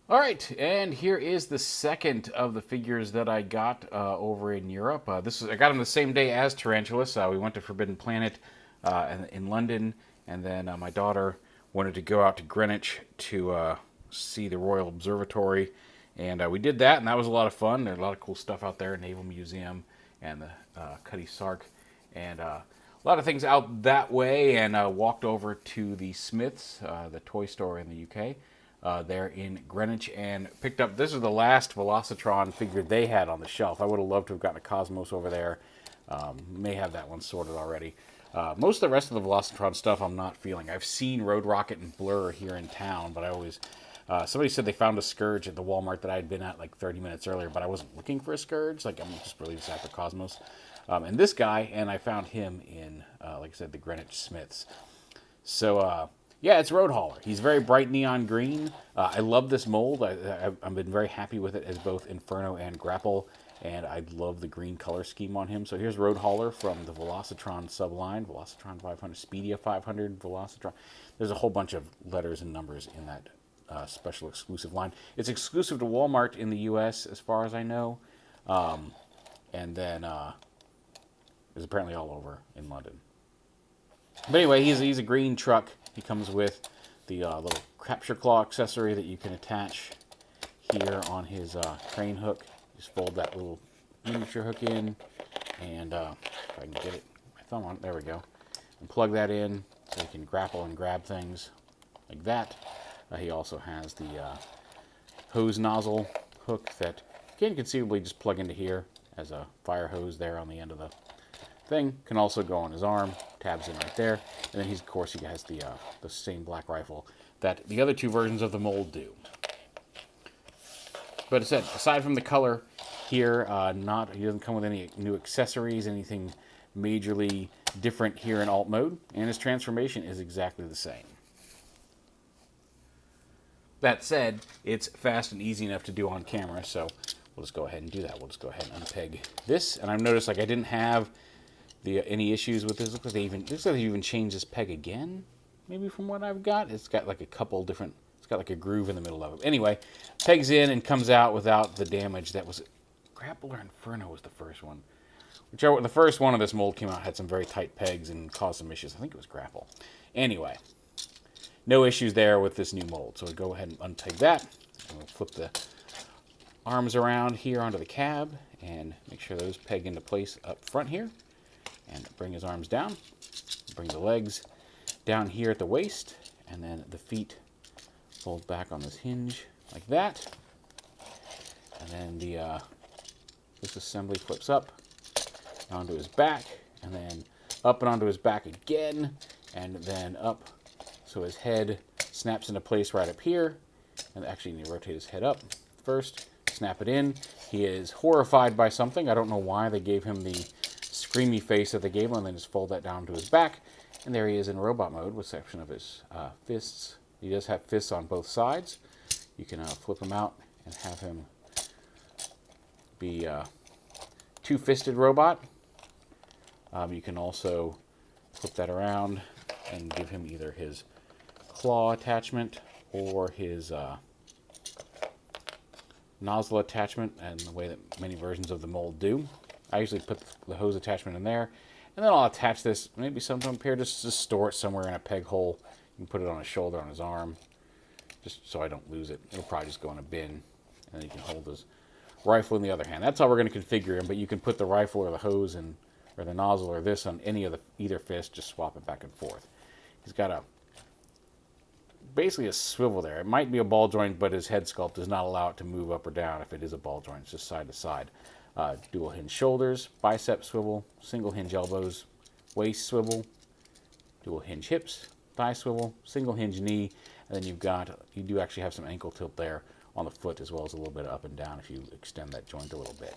All right, and here is the second of the figures that I got over in Europe. I got them the same day as Tarantulas. We went to Forbidden Planet in London, and then my daughter wanted to go out to Greenwich to see the Royal Observatory, and we did that, and that was a lot of fun. There's a lot of cool stuff out there, Naval Museum and the Cutty Sark, and a lot of things out that way, and walked over to the Smiths, the toy store in the UK. There in Greenwich, and picked up, this is the last Velocitron figure they had on the shelf. I would have loved to have gotten a Cosmos over there. May have that one sorted already. Most of the rest of the Velocitron stuff I'm not feeling. I've seen Road Rocket and Blur here in town, but I always... somebody said they found a Scourge at the Walmart that I had been at like 30 minutes earlier, but I wasn't looking for a Scourge. Like, I'm just really just after Cosmos. And this guy, and I found him in, like I said, the Greenwich Smiths. So, yeah, it's Road Hauler. He's very bright neon green. I love this mold. I've been very happy with it as both Inferno and Grapple, and I love the green color scheme on him. So here's Road Hauler from the Velocitron subline. Velocitron 500, Speedia 500, Velocitron. There's a whole bunch of letters and numbers in that special exclusive line. It's exclusive to Walmart in the U.S. as far as I know. And then it's apparently all over in London. But anyway, he's a green truck. He comes with the little capture claw accessory that you can attach here on his crane hook. Just fold that little miniature hook in, and if I can get it, my thumb on it, there we go, and plug that in so you can grapple and grab things like that. He also has the hose nozzle hook that you can conceivably just plug into here as a fire hose there on the end of the thing. Can also go on his arm, tabs in right there, and then of course he has the same black rifle that the other two versions of the mold do. But aside from the color here, he doesn't come with any new accessories, anything majorly different here in alt mode, and his transformation is exactly the same. That said, it's fast and easy enough to do on camera, so we'll just go ahead and do that. We'll just go ahead and unpeg this, and I've noticed like I didn't have any issues with this. Looks like they even changed this peg again, maybe from what I've got. It's got like a couple different, it's got like a groove in the middle of it. Anyway, pegs in and comes out without the damage that was, Grapple or Inferno was the first one. The first one of this mold came out had some very tight pegs and caused some issues. I think it was Grapple. Anyway, no issues there with this new mold. So we'll go ahead and unpeg that, and we'll flip the arms around here onto the cab and make sure those peg into place up front here. And bring his arms down, bring the legs down here at the waist, and then the feet fold back on this hinge like that. And then this assembly flips up onto his back, and then up and onto his back again, and then up so his head snaps into place right up here. And actually, you need to rotate his head up first, snap it in. He is horrified by something. I don't know why they gave him the screamy face that they gave him, and then just fold that down to his back. And there he is in robot mode, with exception of his fists. He does have fists on both sides. You can flip him out and have him be two-fisted robot. You can also flip that around and give him either his claw attachment or his nozzle attachment, and the way that many versions of the mold do. I usually put the hose attachment in there, and then I'll attach this, maybe sometime up here, just to store it somewhere in a peg hole. You can put it on his shoulder, on his arm, just so I don't lose it. It'll probably just go in a bin, and then you can hold his rifle in the other hand. That's how we're going to configure him, but you can put the rifle or the hose or the nozzle or this on any of either fist, just swap it back and forth. He's got basically a swivel there. It might be a ball joint, but his head sculpt does not allow it to move up or down if it is a ball joint. It's just side to side. Dual hinge shoulders, bicep swivel, single hinge elbows, waist swivel, dual hinge hips, thigh swivel, single hinge knee, and then you do actually have some ankle tilt there on the foot, as well as a little bit up and down if you extend that joint a little bit.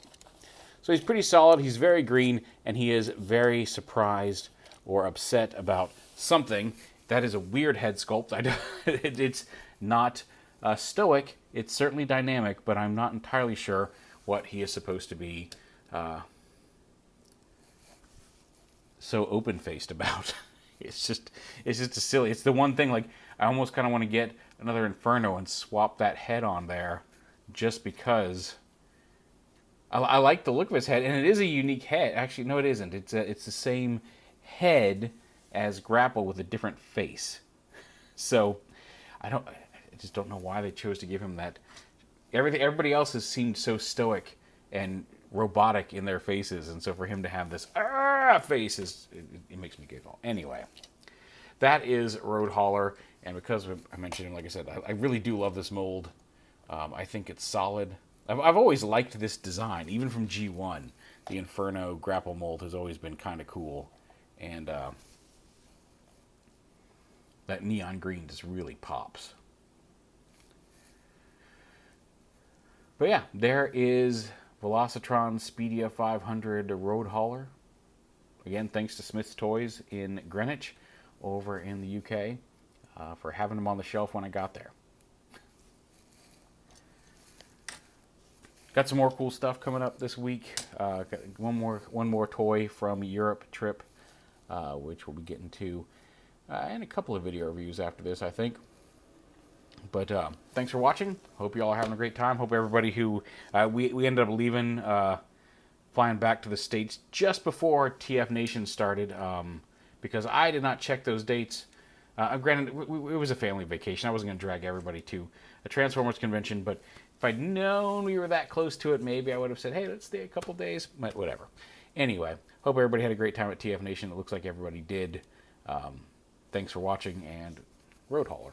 So he's pretty solid. He's very green, and he is very surprised or upset about something. That is a weird head sculpt. It's not stoic. It's certainly dynamic, but I'm not entirely sure what he is supposed to be so open-faced about. It's just a silly. It's the one thing, like, I almost kind of want to get another Inferno and swap that head on there, just because I like the look of his head, and it is a unique head. Actually, no, it isn't. It's the same head as Grapple with a different face. So I just don't know why they chose to give him that. Everybody else has seemed so stoic and robotic in their faces, and so for him to have this face it makes me giggle. Anyway, that is Road Hauler, and because I mentioned him, like I said, I really do love this mold. I think it's solid. I've always liked this design, even from G1. The Inferno grapple mold has always been kind of cool, and that neon green just really pops. But yeah, there is Velocitron Speedia 500 Road Hauler. Again, thanks to Smith's Toys in Greenwich, over in the UK, for having them on the shelf when I got there. Got some more cool stuff coming up this week. Got one more toy from Europe trip, which we'll be getting to in a couple of video reviews after this, I think. But thanks for watching. Hope you all are having a great time. Hope everybody who we ended up leaving, flying back to the States just before TF Nation started, because I did not check those dates. Granted, it was a family vacation. I wasn't going to drag everybody to a Transformers convention, but if I'd known we were that close to it, maybe I would have said, hey, let's stay a couple days, but whatever. Anyway, hope everybody had a great time at TF Nation. It looks like everybody did. Thanks for watching, and Road Hauler.